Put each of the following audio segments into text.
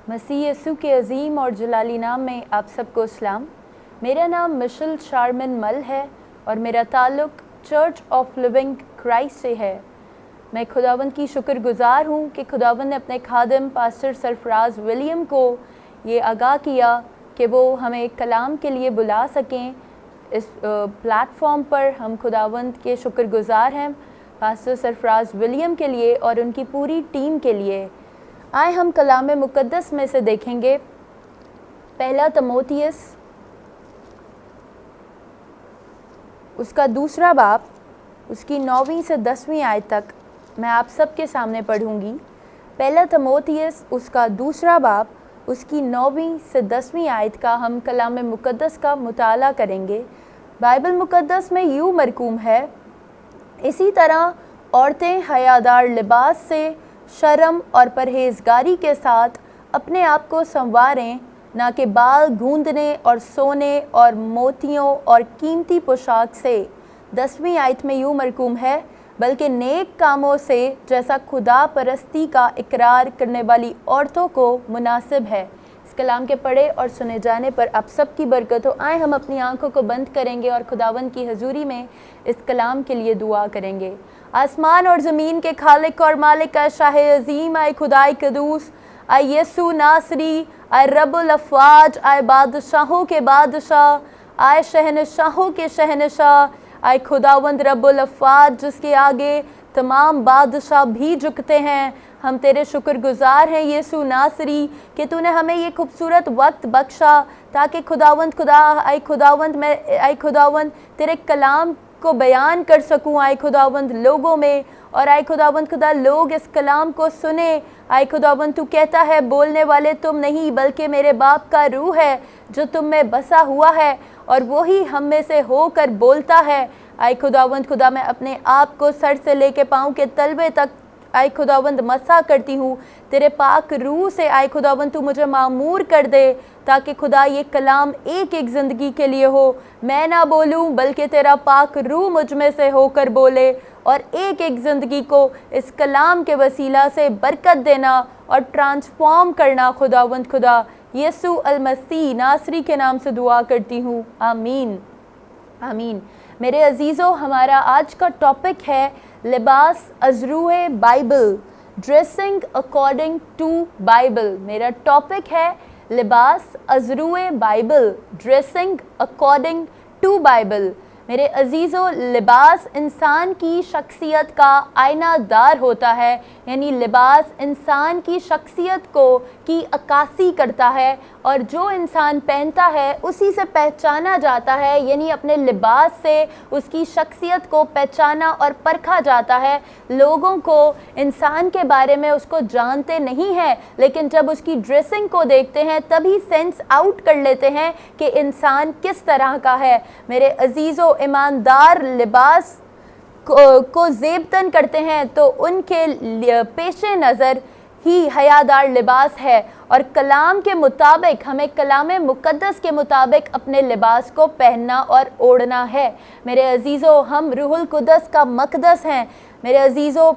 मसीह यसू के अजीम और जलाली नाम में आप सबको सलाम। मेरा नाम मिशेल शारमिन मल है और मेरा ताल्लुक़ चर्च ऑफ लिविंग क्राइस्ट से है। मैं खुदावंद की शुक्रगुज़ार हूँ कि खुदावंद ने अपने खादिम पास्टर सरफराज विलियम को ये आगाह किया कि वो हमें कलाम के लिए बुला सकें। इस प्लेटफॉर्म पर हम खुदावंद के शुक्रगुज़ार हैं पास्टर सरफराज विलियम के लिए और उनकी पूरी टीम के लिए। आए हम कलाम मुक़द्दस में से देखेंगे पहला तीमुथियुस उसका दूसरा बाब उसकी 9वीं से 10वीं आयत तक मैं आप सबके सामने पढ़ूंगी। पहला तीमुथियुस उसका दूसरा बाब उसकी 9वीं से 10वीं आयत का हम कलाम मुक़द्दस का मुताला करेंगे। बाइबल मुक़द्दस में यूँ मरकूम है, इसी तरह औरतें हयादार लिबास से शर्म और परहेज़गारी के साथ अपने आप को संवारें, ना कि बाल गूंदने और सोने और मोतियों और कीमती पोशाक से। 10वीं आयत में यूँ मरकूम है, बल्कि नेक कामों से जैसा खुदा परस्ती का इकरार करने वाली औरतों को मुनासिब है। इस कलाम के पढ़े और सुने जाने पर आप सब की बरकत हो। आए हम अपनी आंखों को बंद करेंगे और खुदावंद की हजूरी में इस कलाम के लिए दुआ करेंगे। आसमान और ज़मीन के खालिक और मालिक आए शाह अज़ीम, आए खुदाई कदूस, आए यसू नासरी, आए रब्बुल अफ़वाज, आए बादशाहों के बादशाह, आए शहनशाहों के शहनशाह, आए खुदावंद रब्बुल अफ़वाज जिसके आगे तमाम बादशाह भी झुकते हैं। हम तेरे शुक्रगुज़ार हैं यसू नासरी कि तूने हमें ये खूबसूरत वक्त बख्शा ताकि खुदावंद तेरे कलाम को बयान कर सकूं आए खुदावंद लोगों में, और आए खुदावंद खुदा लोग इस कलाम को सुने। आए खुदावंद तू कहता है बोलने वाले तुम नहीं बल्कि मेरे बाप का रूह है जो तुम में बसा हुआ है और वही हम में से होकर बोलता है। आए खुदावंद खुदा मैं अपने आप को सर से लेके पाँव के तलवे तक आए खुदावंद मसा करती हूँ तेरे पाक रूह से। आए खुदावंद तू मुझे मामूर कर दे ताकि खुदा ये कलाम एक एक ज़िंदगी के लिए हो। मैं ना बोलूँ बल्कि तेरा पाक रूह मुझ में से होकर बोले और एक एक ज़िंदगी को इस कलाम के वसीला से बरकत देना और ट्रांसफॉर्म करना। खुदावंद खुदा यसू अल मसीह नासरी के नाम से दुआ करती हूँ, आमीन आमीन। मेरे अजीज़ों, हमारा आज का टॉपिक है लिबास अज़रूए Bible, dressing according to Bible. मेरा टॉपिक है लिबास अज़रूए Bible, dressing according to Bible. मेरे अजीज़ों, लिबास इंसान की शख्सियत का आईनादार होता है, यानी लिबास इंसान की शख्सियत की अक्कासी करता है और जो इंसान पहनता है उसी से पहचाना जाता है, यानी अपने लिबास से उसकी शख्सियत को पहचाना और परखा जाता है। लोगों को इंसान के बारे में उसको जानते नहीं हैं, लेकिन जब उसकी ड्रेसिंग को देखते हैं तभी सेंस आउट कर लेते हैं कि इंसान किस तरह का है। मेरे अजीज़ों, ईमानदार लिबास को ज़ेबतन करते हैं तो उनके पेशे नज़र ही हयादार लिबास है, और कलाम के मुताबिक हमें कलाम मुक़द्दस के मुताबिक अपने लिबास को पहनना और ओढ़ना है। मेरे अजीज़ों, हम रूहुल कुद्दस का मक़दस हैं। मेरे अजीज़ों,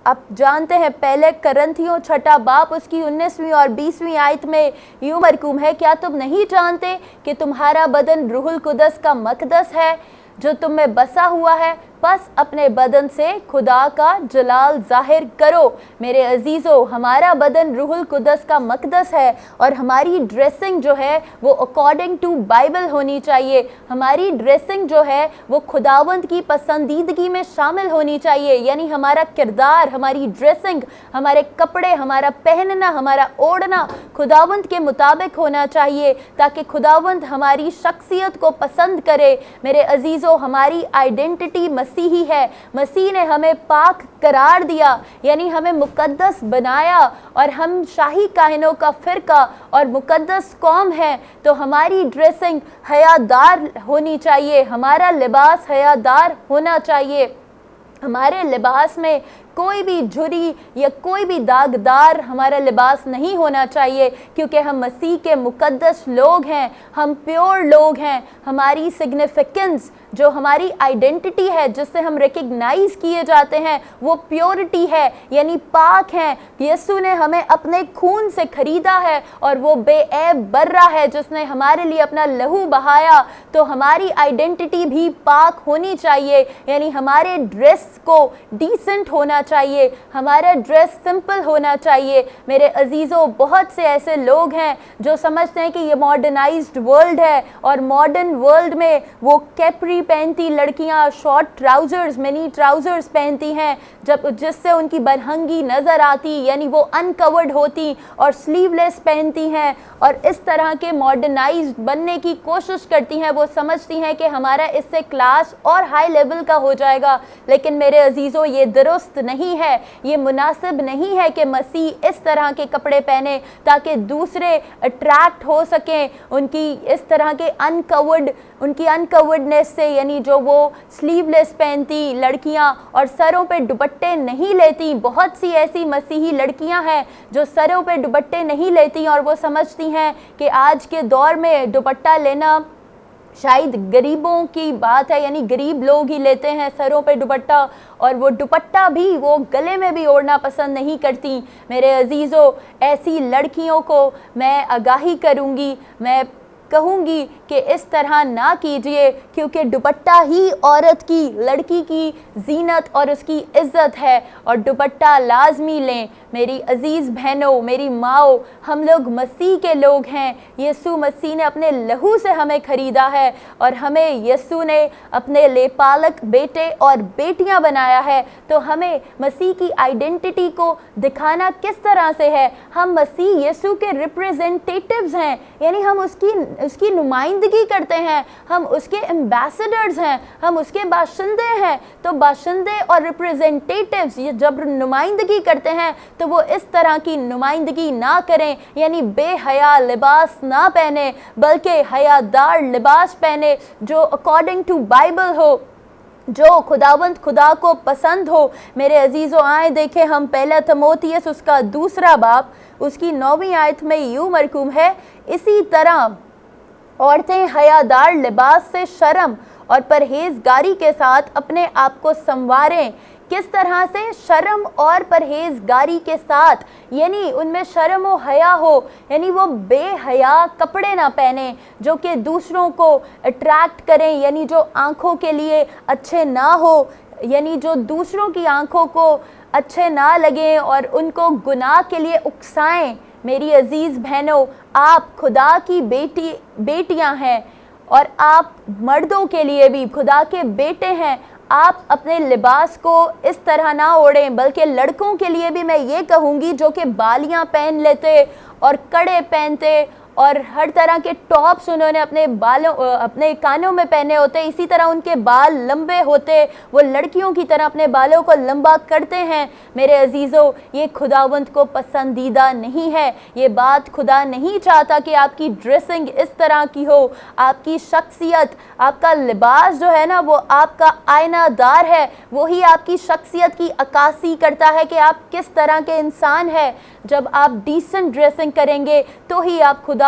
आप जानते हैं पहले करंथियों 6 बाब उसकी 19वीं और 20वीं आयत में यूँ मरकूम है, क्या तुम नहीं जानते कि तुम्हारा बदन रूहुल कुद्दस का मक़दस है जो तुम में बसा हुआ है, बस अपने बदन से खुदा का जलाल ज़ाहिर करो। मेरे अजीज़ों, हमारा बदन रूहुल कुद्दस का मक़दस है और हमारी ड्रेसिंग जो है वो अकॉर्डिंग टू बाइबल होनी चाहिए। हमारी ड्रेसिंग जो है वो खुदावंद की पसंदीदगी में शामिल होनी चाहिए, यानी हमारा किरदार, हमारी ड्रेसिंग, हमारे कपड़े, हमारा पहनना, हमारा ओढ़ना खुदावंद के मुताबिक होना चाहिए ताकि खुदावंद हमारी शख्सियत को पसंद करे। मेरे अजीज़ों, हमारी आइडेंटिटी मसीही है। मसीह ने हमें पाक करार दिया, यानी हमें मुकद्दस बनाया, और हम शाही काहिनों का फ़िरका और मुकद्दस कौम है। तो हमारी ड्रेसिंग हयादार होनी चाहिए, हमारा लिबास हयादार होना चाहिए। हमारे लिबास में کوئی بھی جھری یا کوئی بھی داغدار ہمارا لباس نہیں ہونا چاہیے، کیونکہ ہم مسیح کے مقدس لوگ ہیں، ہم پیور لوگ ہیں۔ ہماری سگنیفیکنس، جو ہماری آئیڈینٹی ہے، جس سے ہم ریکگنائز کیے جاتے ہیں، وہ پیورٹی ہے، یعنی پاک ہیں۔ یسوع نے ہمیں اپنے خون سے خریدا ہے اور وہ بے عیب برہ ہے جس نے ہمارے لیے اپنا لہو بہایا۔ تو ہماری آئیڈینٹی بھی پاک ہونی چاہیے، یعنی ہمارے ڈریس کو ڈیسنٹ ہونا چاہیے، ہمارا ڈریس سمپل ہونا چاہیے۔ میرے عزیزوں، بہت سے ایسے لوگ ہیں جو سمجھتے ہیں کہ یہ ماڈرنائزڈ ورلڈ ہے، اور ماڈرن ورلڈ میں وہ کیپری پہنتی لڑکیاں شارٹ ٹراؤزرز، منی ٹراؤزرز پہنتی ہیں، جس سے ان کی برہنگی نظر آتی، یعنی وہ انکورڈ ہوتی، اور سلیو لیس پہنتی ہیں، اور اس طرح کے ماڈرنائزڈ بننے کی کوشش کرتی ہیں۔ وہ سمجھتی ہیں کہ ہمارا اس سے کلاس اور ہائی لیول کا ہو جائے گا، لیکن میرے عزیزوں، یہ درست نہیں ہے، یہ مناسب نہیں ہے کہ مسیح اس طرح کے کپڑے پہنے تاکہ دوسرے اٹریکٹ ہو سکیں ان کی اس طرح کے ان کی انکورڈنیس سے، یعنی جو وہ سلیو لیس پہنتی لڑکیاں اور سروں پہ دوپٹے نہیں لیتی۔ بہت سی ایسی مسیحی لڑکیاں ہیں جو سروں پہ دوپٹے نہیں لیتی اور وہ سمجھتی ہیں کہ آج کے دور میں دوپٹہ لینا شاید غریبوں کی بات ہے، یعنی غریب لوگ ہی لیتے ہیں سروں پہ دوپٹہ، اور وہ دوپٹہ بھی وہ گلے میں بھی اوڑھنا پسند نہیں کرتی۔ میرے عزیزوں، ایسی لڑکیوں کو میں آگاہی کروں گی، میں کہوں گی کہ اس طرح نہ کیجیے، کیونکہ دوپٹہ ہی عورت کی، لڑکی کی زینت اور اس کی عزت ہے، اور دوپٹہ لازمی لیں۔ میری عزیز بہنوں، میری ماؤں، ہم لوگ مسیح کے لوگ ہیں۔ یسوع مسیح نے اپنے لہو سے ہمیں خریدا ہے، اور ہمیں یسوع نے اپنے لیپالک بیٹے اور بیٹیاں بنایا ہے۔ تو ہمیں مسیح کی آئیڈینٹی کو دکھانا کس طرح سے ہے؟ ہم مسیح یسوع کے ریپریزنٹیٹیوز ہیں، یعنی ہم اس کی نمائندگی کرتے ہیں، ہم اس کے ایمبیسڈرز ہیں، ہم اس کے باشندے ہیں۔ تو باشندے اور ریپریزنٹیٹیوز جب نمائندگی کرتے ہیں تو وہ اس طرح کی نمائندگی نہ کریں، یعنی بے حیا لباس نہ پہنے، بلکہ حیادار لباس پہنے جو اکارڈنگ ٹو بائبل ہو، جو خداوند خدا کو پسند ہو۔ میرے عزیزوں، آئیں دیکھیں ہم پہلا تموتھیوس اس کا 2 باب اس کی 9ویں آیت میں یوں مرقوم ہے، اسی طرح عورتیں حیادار لباس سے شرم اور پرہیزگاری کے ساتھ اپنے آپ کو سنواریں۔ کس طرح سے؟ شرم اور پرہیزگاری کے ساتھ، یعنی ان میں شرم و حیا ہو، یعنی وہ بے حیا کپڑے نہ پہنیں جو کہ دوسروں کو اٹریکٹ کریں، یعنی جو آنکھوں کے لیے اچھے نہ ہو، یعنی جو دوسروں کی آنکھوں کو اچھے نہ لگیں اور ان کو گناہ کے لیے اکسائیں۔ میری عزیز بہنوں، آپ خدا کی بیٹیاں ہیں، اور آپ مردوں کے لیے بھی خدا کے بیٹے ہیں۔ آپ اپنے لباس کو اس طرح نہ اوڑھیں، بلکہ لڑکوں کے لیے بھی میں یہ کہوں گی جو کہ بالیاں پہن لیتے اور کڑے پہنتے اور ہر طرح کے ٹاپس انہوں نے اپنے کانوں میں پہنے ہوتے، اسی طرح ان کے بال لمبے ہوتے، وہ لڑکیوں کی طرح اپنے بالوں کو لمبا کرتے ہیں۔ میرے عزیزوں، یہ خداوند کو پسندیدہ نہیں ہے۔ یہ بات خدا نہیں چاہتا کہ آپ کی ڈریسنگ اس طرح کی ہو۔ آپ کی شخصیت، آپ کا لباس جو ہے نا، وہ آپ کا آئینہ دار ہے، وہی آپ کی شخصیت کی عکاسی کرتا ہے کہ آپ کس طرح کے انسان ہیں۔ جب آپ ڈیسنٹ ڈریسنگ کریں گے تو ہی آپ خدا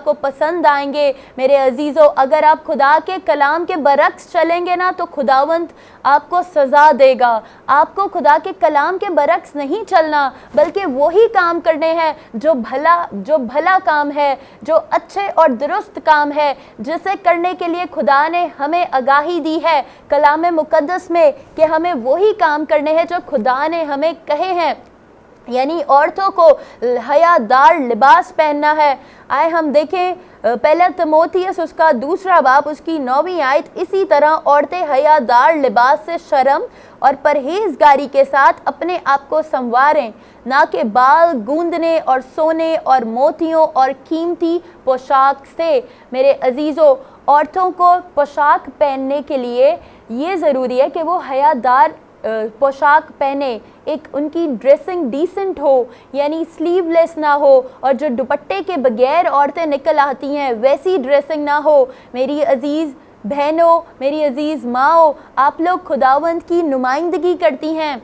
کو پسند آئیں گے۔ میرے عزیزوں، اگر آپ خدا کے کلام کے برعکس چلیں گے نا تو خداوند آپ کو سزا دے گا۔ آپ کو خدا کے کلام کے برعکس نہیں چلنا، بلکہ وہی کام کرنے ہیں جو بھلا کام ہے، جو اچھے اور درست کام ہے، جسے کرنے کے لیے خدا نے ہمیں آگاہی دی ہے کلام مقدس میں کہ ہمیں وہی کام کرنے ہیں جو خدا نے ہمیں کہے ہیں، یعنی عورتوں کو حیادار لباس پہننا ہے۔ آئے ہم دیکھیں پہلا تموتھیوس اس کا 2 باب اس کی 9ویں آیت، اسی طرح عورتیں حیادار لباس سے شرم اور پرہیزگاری کے ساتھ اپنے آپ کو سنواریں، نہ کہ بال گوندنے اور سونے اور موتیوں اور قیمتی پوشاک سے۔ میرے عزیزوں، عورتوں کو پوشاک پہننے کے لیے یہ ضروری ہے کہ وہ حیادار پوشاک پہنے، ایک ان کی ڈریسنگ ڈیسنٹ ہو، یعنی سلیو لیس نہ ہو، اور جو دوپٹے کے بغیر عورتیں نکل آتی ہیں ویسی ڈریسنگ نہ ہو۔ میری عزیز بہنوں، میری عزیز ماؤں، آپ لوگ خداوند کی نمائندگی کرتی ہیں،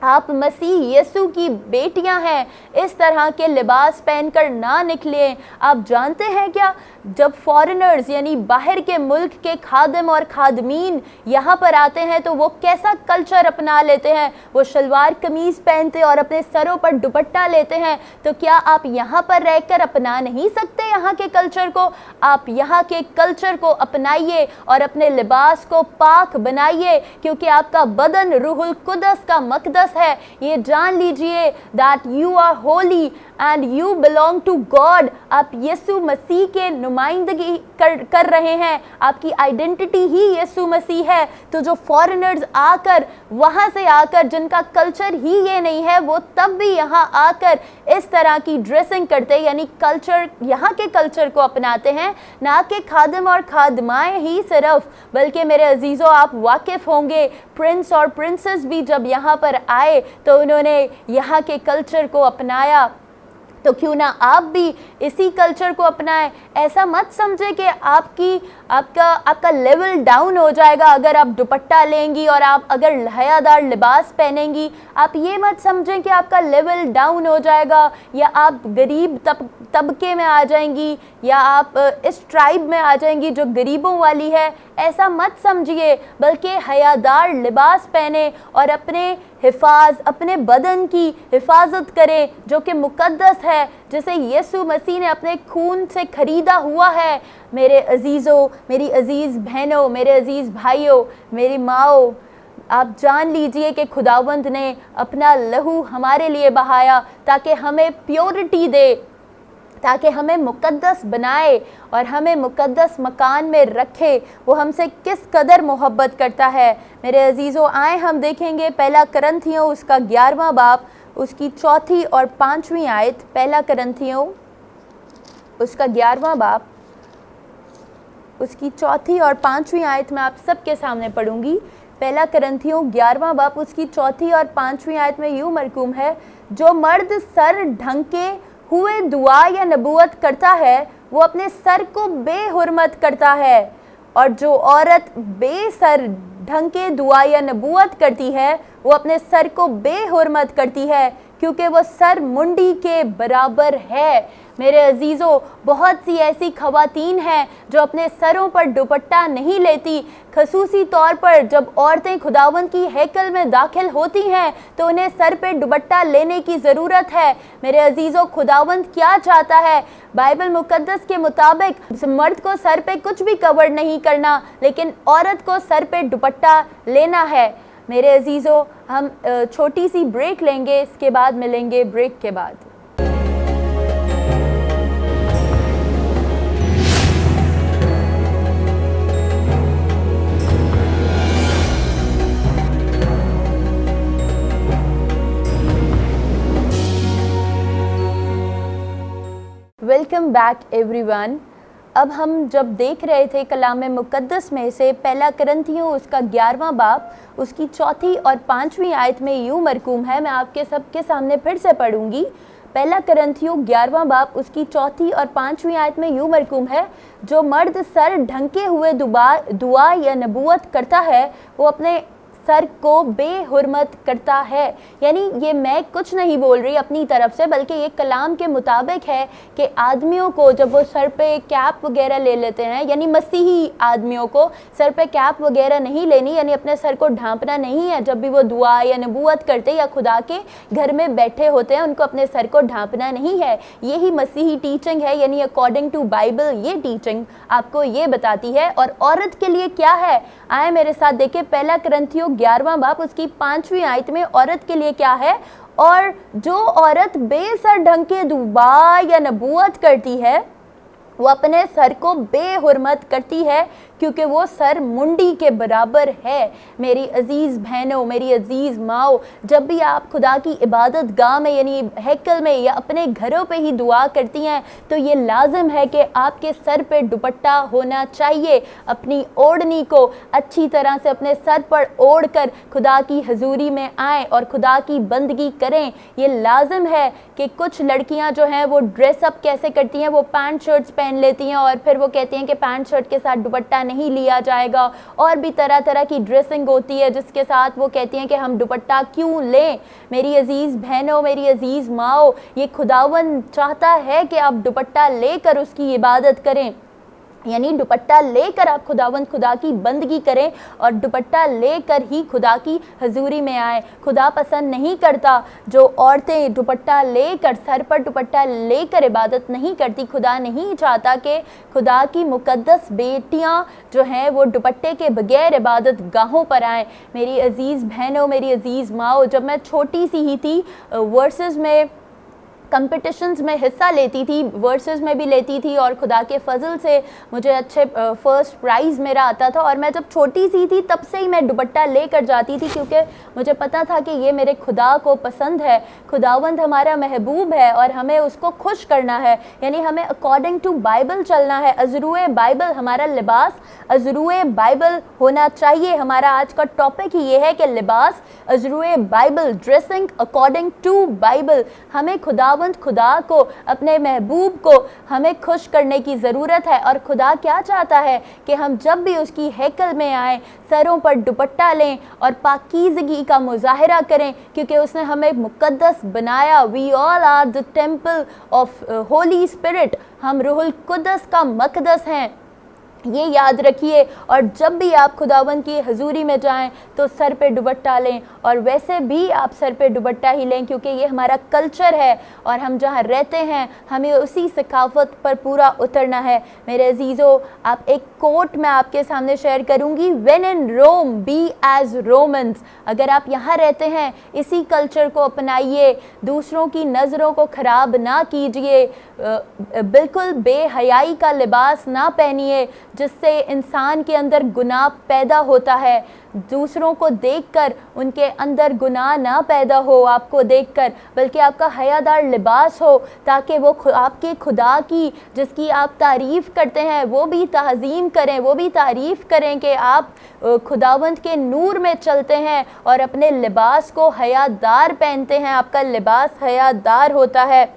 आप मसीह यीशु की बेटियां हैं, इस तरह के लिबास पहनकर ना निकलें। आप जानते हैं क्या, जब फॉरेनर्स यानी बाहर के मुल्क के खादिम और खादमीन यहाँ पर आते हैं तो वो कैसा कल्चर अपना लेते हैं, वो शलवार कमीज़ पहनते और अपने सरों पर दुपट्टा लेते हैं। तो क्या आप यहाँ पर रहकर अपना नहीं सकते यहाँ के कल्चर को? आप यहाँ के कल्चर को अपनाइए और अपने लिबास को पाक बनाइए, क्योंकि आपका बदन रूहुल कुदस का मकदस है। ये जान लीजिए that you are holy and you belong to God. आप यीशु मसीह के नुमाइंदगी कर रहे हैं, आपकी आइडेंटिटी ही यीशु मसीह है। तो जो फॉरेनर्स आकर वहाँ से आकर जिनका कल्चर ही ये नहीं है, वो तब भी यहाँ आकर इस तरह की ड्रेसिंग करते, यानी कल्चर, यहाँ के कल्चर को अपनाते हैं। ना कि खादिम और खादमाएँ ही सिर्फ, बल्कि मेरे अजीज़ों आप वाकिफ़ होंगे प्रिंस और प्रिंसेस भी जब यहाँ पर आए तो उन्होंने यहाँ के कल्चर को अपनाया। तो क्यों ना आप भी इसी कल्चर को अपनाएं। ऐसा मत समझे कि आपका लेवल डाउन हो जाएगा अगर आप दुपट्टा लेंगी और आप अगर हयादार लिबास पहनेंगी। आप ये मत समझें कि आपका लेवल डाउन हो जाएगा या आप गरीब तबके में आ जाएंगी या आप इस ट्राइब में आ जाएंगी जो गरीबों वाली है। ऐसा मत समझिए, बल्कि हयादार लिबास पहने और अपने बदन की हिफाजत करें जो कि मुकद्दस है, जिसे यीशु मसीह ने अपने खून से खरीदा हुआ है। मेरे अजीज़ों, मेरी अजीज़ बहनों, मेरे अजीज़ भाइयों, मेरी माओ, आप जान लीजिए कि खुदावंद ने अपना लहू हमारे लिए बहाया ताकि हमें प्योरिटी दे, ताकि हमें मुकद्दस बनाए और हमें मुकद्दस मकान में रखे। वो हमसे किस कदर मोहब्बत करता है। मेरे अजीज़ों, आए हम देखेंगे पहला करंथियों उसका 11वां बाब उसकी 4थी और 5वीं आयत। पहला करंथियों उसका 11वां बाब उसकी 4थी और 5वीं आयत मैं आप सबके सामने पढ़ूंगी। पहला करंथियों 11वां बाब उसकी 4थी और 5वीं आयत में यूँ मरकूम है, जो मर्द सर ढंके हुए दुआ या नबूवत करता है वो अपने सर को बेहुरमत करता है, और जो औरत बेसर ढंग के दुआ या नबूवत करती है वो अपने सर को बेहुरमत करती है, क्योंकि वो सर मुंडी के बराबर है। मेरे अजीज़ों, बहुत सी ऐसी ख़वातीन हैं जो अपने सरों पर दुपट्टा नहीं लेती। खसूसी तौर पर जब औरतें खुदावंद की हैकल में दाखिल होती हैं तो उन्हें सर पे दुपट्टा लेने की ज़रूरत है। मेरे अजीज़ों, खुदावंद क्या चाहता है? बाइबल मुकद्दस के मुताबिक मर्द को सर पे कुछ भी कवर नहीं करना, लेकिन औरत को सर पे दुपट्टा लेना है। मेरे अजीज़ों, हम छोटी सी ब्रेक लेंगे, इसके बाद मिलेंगे ब्रेक के बाद। Welcome back everyone. अब हम जब देख रहे थे कलाम मुकद्दस में से पहला करंथियों उसका 11वां बाब उसकी 4थी और 5वीं आयत में यूँ मरकूम है, मैं आपके सबके सामने फिर से पढ़ूंगी। पहला करंथियों 11वां बाब उसकी 4थी और 5वीं आयत में यूँ मरकूम है, जो मर्द सर ढंके हुए दुआ या नबूवत करता है वो अपने सर को बेहुरमत करता है। यानी ये मैं कुछ नहीं बोल रही अपनी तरफ से, बल्कि ये कलाम के मुताबिक है कि आदमियों को जब वो सर पे कैप वगैरह ले लेते हैं, यानी मसीही आदमियों को सर पे कैप वगैरह नहीं लेनी, यानी अपने सर को ढांपना नहीं है। जब भी वो दुआ या नबूवत करते या खुदा के घर में बैठे होते हैं उनको अपने सर को ढांपना नहीं है। यही मसीही टीचिंग है, यानी अकॉर्डिंग टू बाइबल ये टीचिंग आपको ये बताती है। और औरत के लिए क्या है, आए मेरे साथ देखें। पहला करंथियों 11वां बाब उसकी 5वीं आयत में औरत के लिए क्या है, और जो औरत बेसर ढंग के दुआ या नबूवत करती है वो अपने सर को बेहुरमत करती है, क्योंकि वो सर मुंडी के बराबर है। मेरी अजीज़ बहनों, मेरी अजीज़ माओ, जब भी आप खुदा की इबादत गाह में यानी हैकल में या अपने घरों पे ही दुआ करती हैं तो ये लाजिम है कि आपके सर पे दुपट्टा होना चाहिए। अपनी ओढ़नी को अच्छी तरह से अपने सर पर ओढ़ कर खुदा की हजूरी में आएँ और खुदा की बंदगी करें। ये लाजिम है कि कुछ लड़कियाँ जो हैं वो ड्रेसअप कैसे करती हैं, वो पैंट शर्ट्स पहन लेती हैं और फिर वो कहती हैं कि पैंट शर्ट के साथ दुपट्टा नहीं लिया जाएगा, और भी तरह तरह की ड्रेसिंग होती है जिसके साथ वो कहती हैं कि हम दुपट्टा क्यों लें। मेरी अजीज़ बहनों, मेरी अजीज़ माओ, ये खुदावन चाहता है कि आप दुपट्टा लेकर उसकी इबादत करें, यानी दुपट्टा लेकर आप खुदावंद खुदा की बंदगी करें और दुपट्टा लेकर ही खुदा की हजूरी में आए। खुदा पसंद नहीं करता जो औरतें दुपट्टा लेकर, सर पर दुपट्टा लेकर इबादत नहीं करती। खुदा नहीं चाहता कि खुदा की मुकद्दस बेटियां जो हैं वो दुपट्टे के बगैर इबादत गाहों पर आएँ। मेरी अजीज़ बहनों, मेरी अजीज़ माओ, जब मैं छोटी सी ही थी, वर्सेस में, कंपटीशंस में हिस्सा लेती थी, वर्सेस में भी लेती थी, और खुदा के फजल से मुझे अच्छे फर्स्ट प्राइज़ मेरा आता था। और मैं जब छोटी सी थी तब से ही मैं दुपट्टा लेकर जाती थी, क्योंकि मुझे पता था कि ये मेरे खुदा को पसंद है। खुदावंद हमारा महबूब है और हमें उसको खुश करना है, यानी हमें अकॉर्डिंग टू बाइबल चलना है। अज़रूए बाइबल, हमारा लिबास अज़रूए बाइबल होना चाहिए। हमारा आज का टॉपिक ही ये है कि लिबास अज़रूए Bible, dressing according to Bible. हमें खुदा को, अपने महबूब को हमें खुश करने की ज़रूरत है। और खुदा क्या चाहता है कि हम जब भी उसकी हैकल में आएँ, सरों पर दुपट्टा लें और पाकीज़गी का मुज़ाहरा करें, क्योंकि उसने हमें मुक़द्दस बनाया। We all are the temple of Holy Spirit, हम रूहुल कुद्दस का मक़दस हैं, ये याद रखिए। और जब भी आप खुदावंद की हजूरी में जाएं तो सर पे दुपट्टा लें, और वैसे भी आप सर पे दुपट्टा ही लें, क्योंकि ये हमारा कल्चर है और हम जहाँ रहते हैं हमें उसी सकाफत पर पूरा उतरना है। मेरे अजीज़ों, आप एक कोट मैं आपके सामने शेयर करूँगी, when in Rome be as Romans. अगर आप यहाँ रहते हैं इसी कल्चर को अपनाइए, दूसरों की नज़रों को ख़राब ना कीजिए, बिल्कुल बेहयाई का लिबास ना पहनिए जिससे इंसान के अंदर गुनाह पैदा होता है। दूसरों को देखकर उनके अंदर गुनाह ना पैदा हो आपको देखकर, बल्कि आपका हयादार लिबास हो, ताकि वो आपके खुदा की, जिसकी आप तारीफ़ करते हैं, वो भी ताज़ीम करें, वो भी तारीफ़ करें कि आप खुदावंद के नूर में चलते हैं और अपने लिबास को हयादार पहनते हैं। आपका लिबास हयादार होता है।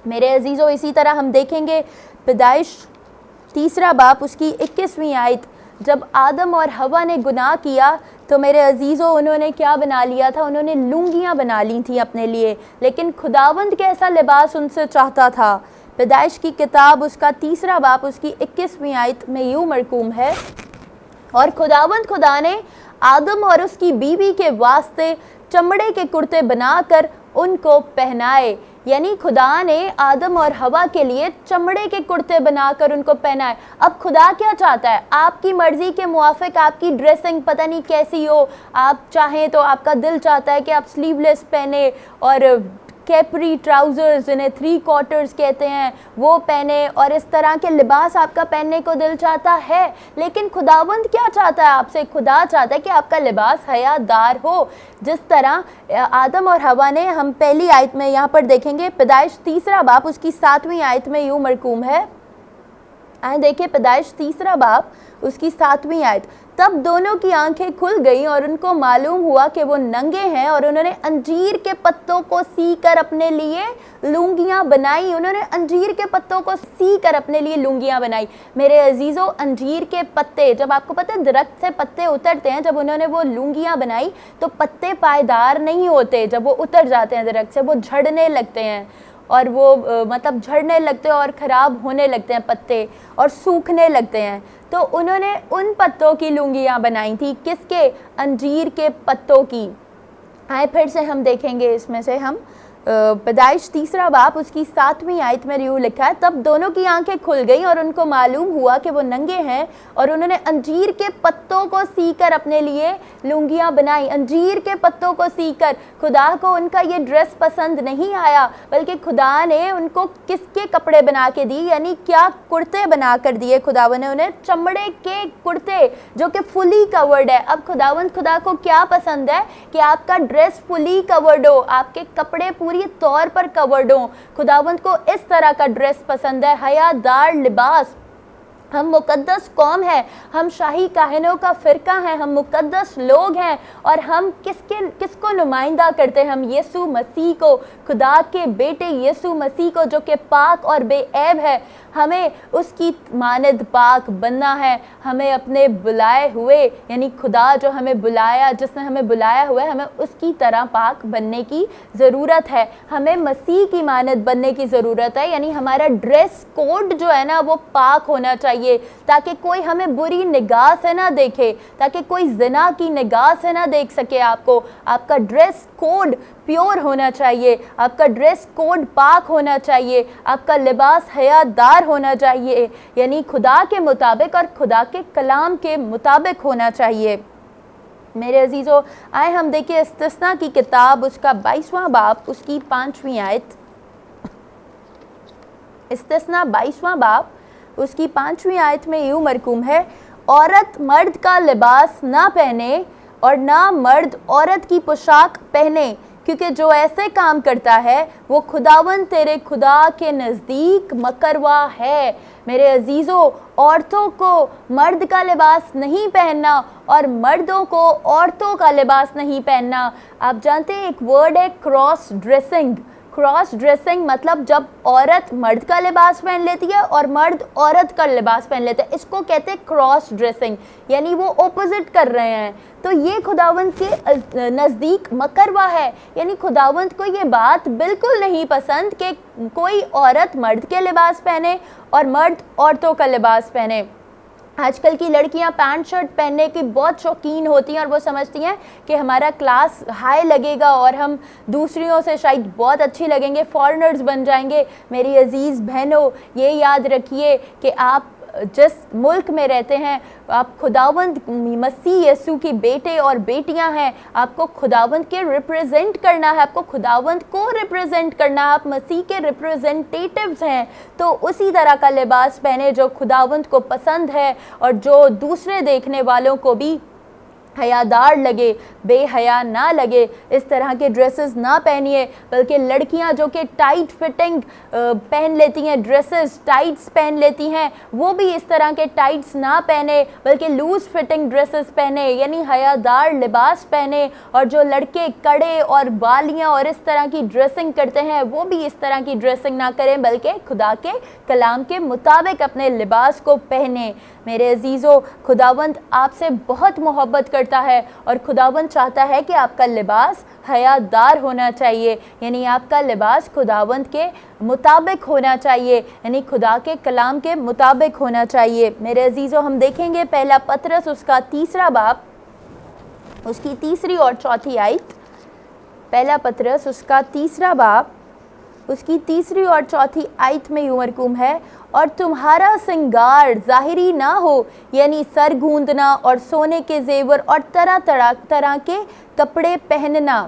मेरे अजीज़ों, इसी तरह हम देखेंगे पैदाइश 3 बाब उसकी 21वीं आयत, जब आदम और हवा ने गुनाह किया तो मेरे अजीज़ों उन्होंने क्या बना लिया था? उन्होंने लुंगियाँ बना ली थी अपने लिए। लेकिन खुदावंद कैसा लिबास उनसे चाहता था? पैदाइश की किताब उसका 3 बाब उसकी 21वीं आयत में यूँ मरकूम है, और खुदावंद खुदा ने आदम और उसकी बीवी के वास्ते चमड़े के कुर्ते बनाकर उनको पहनाए। यानी खुदा ने आदम और हवा के लिए चमड़े के कुर्ते बनाकर उनको पहनाए। अब खुदा क्या चाहता है? आपकी मर्ज़ी के मुआफ़िक आपकी ड्रेसिंग पता नहीं कैसी हो, आप चाहें तो आपका दिल चाहता है कि आप स्लीवलेस पहने और कैपरी ट्राउज़र्स, जिन्हें 3 क्वार्टर्स कहते हैं, वो पहने, और इस तरह के लिबास आपका पहनने को दिल चाहता है। लेकिन खुदावंद क्या चाहता है आपसे? खुदा चाहता है कि आपका लिबास हयादार हो। जिस तरह आदम और हवा ने, हम पहली आयत में यहाँ पर देखेंगे, पैदाइश 3 बाब उसकी 7वीं आयत में यूँ मरकूम है। देखिए पैदाइश 3 बाब उसकी 7वीं आयत, तब दोनों की आंखें खुल गईं और उनको मालूम हुआ कि वो नंगे हैं, और उन्होंने अंजीर के पत्तों को सीकर अपने लिए लुंगियाँ बनाई। उन्होंने अंजीर के पत्तों को सीकर अपने लिए लुंगियाँ बनाई। मेरे अजीज़ों, अंजीर के पत्ते, जब आपको पता है दरख्त से पत्ते उतरते हैं, जब उन्होंने वो लुंगियाँ बनाई तो पत्ते पायदार नहीं होते। जब वो उतर जाते हैं दरख्त से, वो झड़ने लगते हैं, और वो मतलब झड़ने लगते हैं और ख़राब होने लगते हैं पत्ते, और सूखने लगते हैं। तो उन्होंने उन पत्तों की लुंगियाँ बनाई थी। किसके? अंजीर के पत्तों की। आए फिर से हम देखेंगे, इसमें से हम पैदाइश 3 बाब उसकी 7वीं आयत में यूँ लिखा है, तब दोनों की आंखें खुल गईं और उनको मालूम हुआ कि वो नंगे हैं, और उन्होंने अंजीर के पत्तों को सीकर अपने लिए लुंगियाँ बनाई। अंजीर के पत्तों को सीकर। खुदा को उनका ये ड्रेस पसंद नहीं आया, बल्कि खुदा ने उनको किसके कपड़े बना के दिए? यानी क्या? कुर्ते बना कर दिए। खुदावन ने उन्हें चमड़े के कुर्ते, जो कि फुली कवर्ड है। अब खुदा को क्या पसंद है? कि आपका ड्रेस फुली कवर्ड हो, आपके कपड़े पूरी तौर पर कवर्ड हो। खुदावंद को इस तरह का ड्रेस पसंद है, हयादार लिबास। ہم مقدس قوم ہیں، ہم شاہی کاہنوں کا فرقہ ہیں، ہم مقدس لوگ ہیں، اور ہم کس کو نمائندہ کرتے ہیں؟ ہم یسوع مسیح کو، خدا کے بیٹے یسوع مسیح کو، جو کہ پاک اور بے عیب ہے۔ ہمیں اس کی مانند پاک بننا ہے، ہمیں اپنے بلائے ہوئے یعنی خدا جو ہمیں بلایا، جس نے ہمیں بلایا ہوا ہے، ہمیں اس کی طرح پاک بننے کی ضرورت ہے، ہمیں مسیح کی مانند بننے کی ضرورت ہے، یعنی ہمارا ڈریس کوڈ جو ہے نا وہ پاک ہونا چاہیے، تاکہ کوئی ہمیں بری نگاہ سے نہ دیکھے، تاکہ کوئی زنا کی نگاہ سے نہ دیکھ سکے آپ کو۔ آپ کا ڈریس کوڈ پیور ہونا چاہیے، آپ کا ڈریس کوڈ پاک ہونا چاہیے، آپ کا لباس حیا دار ہونا چاہیے، یعنی خدا کے مطابق اور خدا کے کلام کے مطابق ہونا چاہیے۔ میرے عزیزو، آئے ہم دیکھیں استثنا کی کتاب، اس کا 22واں باب، اس کی 5ویں آیت۔ استثنا 22واں باب، اس کی 5ویں آیت میں یوں مرقوم ہے، عورت مرد کا لباس نہ پہنے اور نہ مرد عورت کی پوشاک پہنے، کیونکہ جو ایسے کام کرتا ہے وہ خداوند تیرے خدا کے نزدیک مکروا ہے۔ میرے عزیزو، عورتوں کو مرد کا لباس نہیں پہننا اور مردوں کو عورتوں کا لباس نہیں پہننا۔ آپ جانتے ہیں ایک ورڈ ہے کراس ڈریسنگ۔ کراس ڈریسنگ مطلب جب عورت مرد کا لباس پہن لیتی ہے اور مرد عورت کا لباس پہن لیتے ہیں، اس کو کہتے ہیں کراس ڈریسنگ، یعنی وہ اپوزٹ کر رہے ہیں۔ تو یہ خداوند کے نزدیک مکروا ہے، یعنی خداوند کو یہ بات بالکل نہیں پسند کہ کوئی عورت مرد کے لباس پہنے اور مرد عورتوں کا لباس پہنے۔ آج کل کی لڑکیاں پینٹ شرٹ پہننے کی بہت شوقین ہوتی ہیں، اور وہ سمجھتی ہیں کہ ہمارا کلاس ہائی لگے گا اور ہم دوسریوں سے شاید بہت اچھی لگیں گے، فارنرز بن جائیں گے۔ میری عزیز بہنوں، یہ یاد رکھیے کہ آپ جس ملک میں رہتے ہیں، آپ خداوند مسیح یسوع کی بیٹے اور بیٹیاں ہیں، آپ کو خداوند کے ریپریزنٹ کرنا ہے، آپ کو خداوند کو ریپریزنٹ کرنا ہے، آپ مسیح کے ریپریزنٹیٹیوز ہیں۔ تو اسی طرح کا لباس پہنے جو خداوند کو پسند ہے اور جو دوسرے دیکھنے والوں کو بھی حیادار لگے، بے حیا نہ لگے۔ اس طرح کے ڈریسز نہ پہنیے، بلکہ لڑکیاں جو کہ ٹائٹ فٹنگ پہن لیتی ہیں، ڈریسز ٹائٹس پہن لیتی ہیں، وہ بھی اس طرح کے ٹائٹس نہ پہنے، بلکہ لوز فٹنگ ڈریسز پہنے، یعنی حیادار لباس پہنے۔ اور جو لڑکے کڑے اور بالیاں اور اس طرح کی ڈریسنگ کرتے ہیں، وہ بھی اس طرح کی ڈریسنگ نہ کریں، بلکہ خدا کے کلام کے مطابق اپنے لباس کو پہنے۔ میرے عزیزو، خداوند آپ سے بہت محبت کرتا ہے، اور خداوند چاہتا ہے کہ آپ کا لباس حیا دار ہونا چاہیے، یعنی آپ کا لباس خداوند کے مطابق ہونا چاہیے، یعنی خدا کے کلام کے مطابق ہونا چاہیے۔ میرے عزیزو، ہم دیکھیں گے پہلا پطرس، اس کا 3 باب، اس کی 3 اور 4 آیت۔ پہلا پطرس، اس کا 3 باب، اس کی 3 اور 4 آیت میں یوں مرقوم ہے، اور تمہارا سنگار ظاہری نہ ہو، یعنی سر گوندنا اور سونے کے زیور اور طرح طرح کے کپڑے پہننا،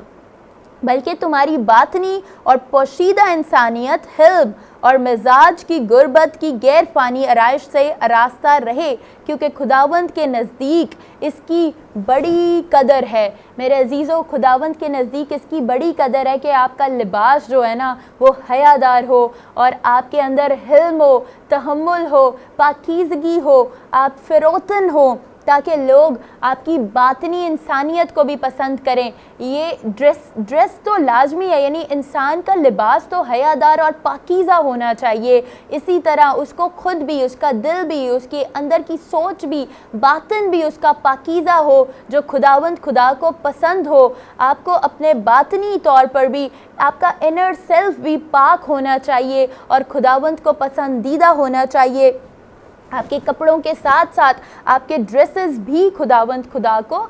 بلکہ تمہاری باطنی اور پوشیدہ انسانیت حلم اور مزاج کی غربت کی غیر فانی آرائش سے آراستہ رہے، کیونکہ خداوند کے نزدیک اس کی بڑی قدر ہے۔ میرے عزیزو، خداوند کے نزدیک اس کی بڑی قدر ہے کہ آپ کا لباس جو ہے نا وہ حیادار ہو، اور آپ کے اندر حلم ہو، تحمل ہو، پاکیزگی ہو، آپ فروتن ہو، تاکہ لوگ آپ کی باطنی انسانیت کو بھی پسند کریں۔ یہ ڈریس تو لازمی ہے، یعنی انسان کا لباس تو حیادار اور پاکیزہ ہونا چاہیے، اسی طرح اس کو خود بھی، اس کا دل بھی، اس کے اندر کی سوچ بھی، باطن بھی اس کا پاکیزہ ہو، جو خداوند خدا کو پسند ہو۔ آپ کو اپنے باطنی طور پر بھی، آپ کا انر سیلف بھی پاک ہونا چاہیے اور خداوند کو پسندیدہ ہونا چاہیے۔ آپ کے کپڑوں کے ساتھ ساتھ آپ کے ڈریسز بھی خداوند خدا کو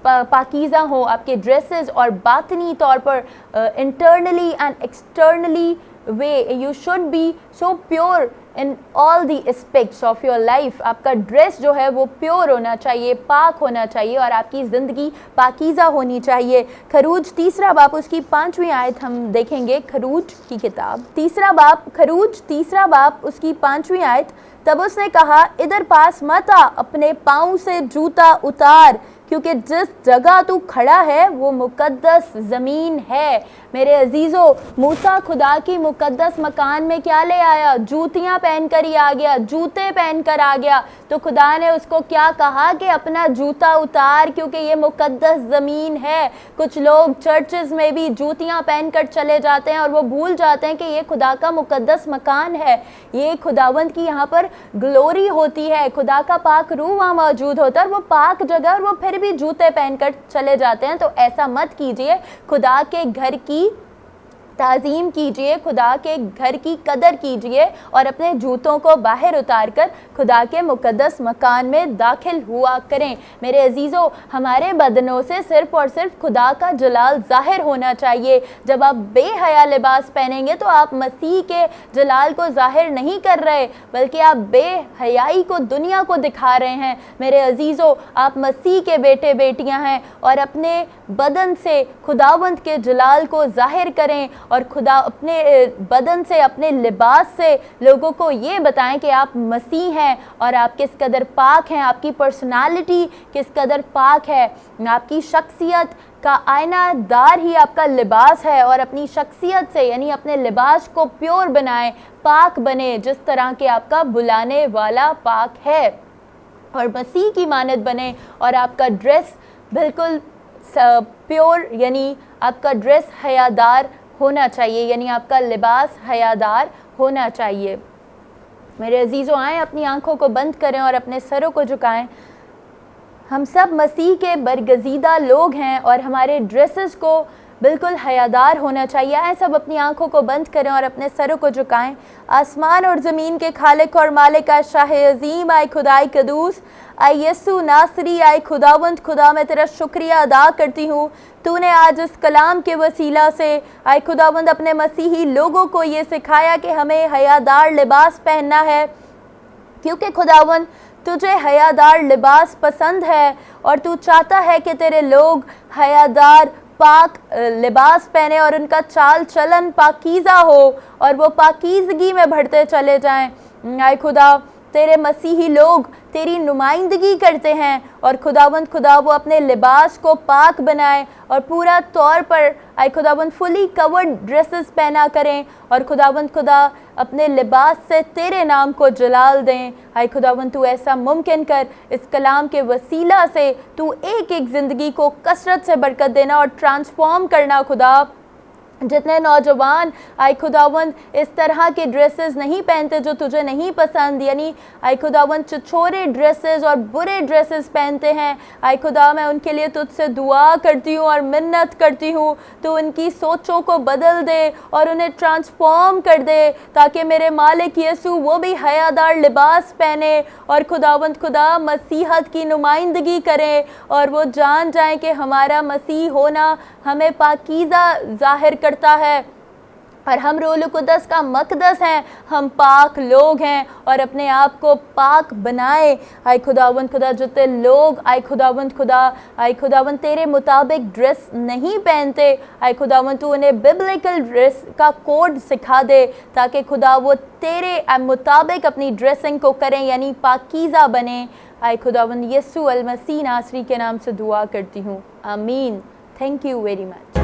پاکیزہ ہوں، آپ کے ڈریسز، اور باطنی طور پر internally and externally we you should be so pure in all the aspects of your life. آپ کا ڈریس جو ہے وہ پیور ہونا چاہیے، پاک ہونا چاہیے، اور آپ کی زندگی پاکیزہ ہونی چاہیے۔ خروج 3 باب، اس کی 5ویں آیت ہم دیکھیں گے۔ خروج کی کتاب 3 باب، خروج 3 باب، اس کی 5ویں آیت۔ تب اس نے کہا، ادھر پاس مت آ، اپنے پاؤں سے جوتا اتار، کیونکہ جس جگہ تو کھڑا ہے وہ مقدس زمین ہے۔ میرے عزیزو، موسیٰ خدا کی مقدس مکان میں کیا لے آیا؟ جوتیاں पहन कर ही आ गया, जूते पहन कर आ गया, तो खुदा ने उसको क्या कहा कि अपना जूता उतार, क्योंकि ये मुकद्दस ज़मीन है। कुछ लोग चर्चेस में भी जूतियाँ पहन कर चले जाते हैं और वो भूल जाते हैं कि ये खुदा का मुकद्दस मकान है, ये खुदावंद की यहाँ पर ग्लोरी होती है, खुदा का पाक रूह वहाँ मौजूद होता है और वो पाक जगह, और वो फिर भी जूते पहन कर चले जाते हैं। तो ऐसा मत कीजिए, खुदा के घर की ताज़ीम कीजिए, खुदा के घर की कदर कीजिए और अपने जूतों को बाहर उतार कर खुदा के मुकद्दस मकान में दाखिल हुआ करें। मेरे अजीज़ों, हमारे बदनों से सिर्फ़ और सिर्फ खुदा का जलाल ज़ाहिर होना चाहिए। जब आप बेहया लिबास पहनेंगे तो आप मसीह के जलाल को ज़ाहिर नहीं कर रहे, बल्कि आप बेहयाई को दुनिया को दिखा रहे हैं। मेरे अजीज़ों, आप मसीह के बेटे बेटियां हैं और अपने बदन से खुदावंद के जलाल को ज़ाहिर करें और खुदा अपने बदन से, अपने लिबास से लोगों को ये बताएं कि आप मसीह हैं और आप किस कदर पाक हैं, आपकी पर्सनालिटी किस कदर पाक है। आपकी शख्सियत का आईनादार ही आपका लिबास है, और अपनी शख्सियत से यानी अपने लिबास को प्योर बनाएं, पाक बने, जिस तरह के आपका बुलाने वाला पाक है, और मसीह की मानद बने और आपका ड्रेस बिल्कुल प्योर, यानी आपका ड्रेस हयादार होना चाहिए, यानी आपका लिबास हयादार होना चाहिए। मेरे अजीज़ों, आएँ अपनी आंखों को बंद करें और अपने सरों को झुकाएं। हम सब मसीह के बरगज़ीदा लोग हैं और हमारे ड्रेसेस को बिल्कुल हयादार होना चाहिए। आए सब अपनी आंखों को बंद करें और अपने सरों को झुकाएं। आसमान और ज़मीन के खालिक और मालिक आए शाह अज़ीम, आए खुदाई कदूस, आए यस्सु नासरी, आए खुदावंद खुदा, मैं तेरा शुक्रिया अदा करती हूँ। तूने आज इस कलाम के वसीला से आए खुदावंद अपने मसीही लोगों को ये सिखाया कि हमें हयादार लिबास पहनना है, क्योंकि खुदावंद तुझे हयादार लिबास पसंद है और तू चाहता है कि तेरे लोग हयादार पाक लिबास पहने और उनका चाल चलन पाकीज़ा हो और वो पाकीज़गी में बढ़ते चले जाएं। आए खुदा, तेरे मसीही लोग तेरी नुमाइंदगी करते हैं और खुदावंद खुदा वो अपने लिबास को पाक बनाएं और पूरा तौर पर आए खुदावंद फुली कवर्ड ड्रेसेस पहना करें और खुदावंद खुदा अपने लिबास से तेरे नाम को जलाल दें। आए खुदावंद तू ऐसा मुमकिन कर, इस कलाम के वसीला से तू एक एक ज़िंदगी को कसरत से बरकत देना और ट्रांसफॉर्म करना। खुदा, जितने नौजवान आए खुदावंद इस तरह के ड्रेसेस नहीं पहनते जो तुझे नहीं पसंद, यानी आए खुदावंद छोरे ड्रेसेस और बुरे ड्रेसेस पहनते हैं, आए खुदा मैं उनके लिए तुझसे दुआ करती हूँ और मिन्नत करती हूँ, तो उनकी सोचों को बदल दे और उन्हें ट्रांसफॉर्म कर दे, ताकि मेरे मालिक यीशु वो भी हयादार लिबास पहने और खुदावंद खुदा मसीहत की नुमाइंदगी करें और वो जान जाएं कि हमारा मसीह होना हमें पाकीज़ा ज़ाहिर करता है और हम रूह कुद्दस का मकदस हैं, हम पाक लोग हैं और अपने आप को पाक बनाए। आए खुदावंद खुदा, जितने लोग आए खुदावंद खुदा, आए खुदावंद तेरे मुताबिक ड्रेस नहीं पहनते, आए खुदावंद तू उन्हें बिब्लिकल ड्रेस का कोड सिखा दे, ताकि खुदा वो तेरे मुताबिक अपनी ड्रेसिंग को करें, यानी पाकीज़ा बने। आए खुदावंद यीशु अल मसीह नासरी के नाम से दुआ करती हूँ, आमीन। Thank you very much.